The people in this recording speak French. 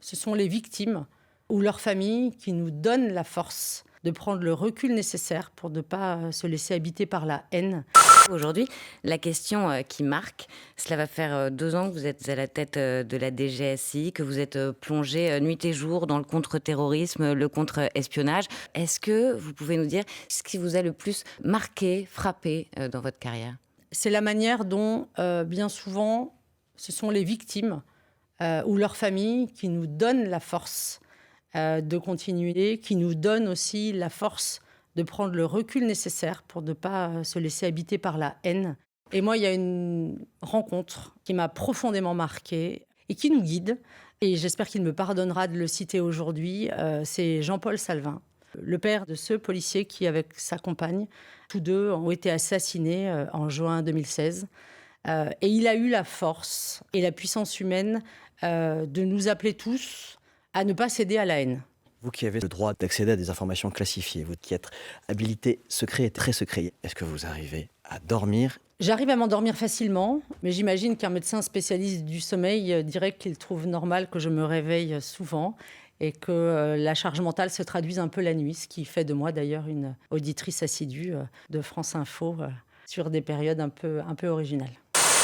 Ce sont les victimes ou leurs familles qui nous donnent la force de prendre le recul nécessaire pour ne pas se laisser habiter par la haine. Aujourd'hui, la question qui marque, cela va faire 2 ans que vous êtes à la tête de la DGSI, que vous êtes plongé nuit et jour dans le contre-terrorisme, le contre-espionnage. Est-ce que vous pouvez nous dire ce qui vous a le plus marqué, frappé dans votre carrière? C'est la manière dont, bien souvent, ce sont les victimes ou leurs familles qui nous donnent la force de continuer, qui nous donnent aussi la force de prendre le recul nécessaire pour ne pas se laisser habiter par la haine. Et moi, il y a une rencontre qui m'a profondément marquée et qui nous guide. Et j'espère qu'il me pardonnera de le citer aujourd'hui. C'est Jean-Paul Salvin, le père de ce policier qui, avec sa compagne, tous deux ont été assassinés en juin 2016. Et il a eu la force et la puissance humaine de nous appeler tous à ne pas céder à la haine. Vous qui avez le droit d'accéder à des informations classifiées, vous qui êtes habilité secret et très secret, est-ce que vous arrivez à dormir? J'arrive à m'endormir facilement, mais j'imagine qu'un médecin spécialiste du sommeil dirait qu'il trouve normal que je me réveille souvent et que la charge mentale se traduise un peu la nuit, ce qui fait de moi d'ailleurs une auditrice assidue de France Info sur des périodes un peu originales.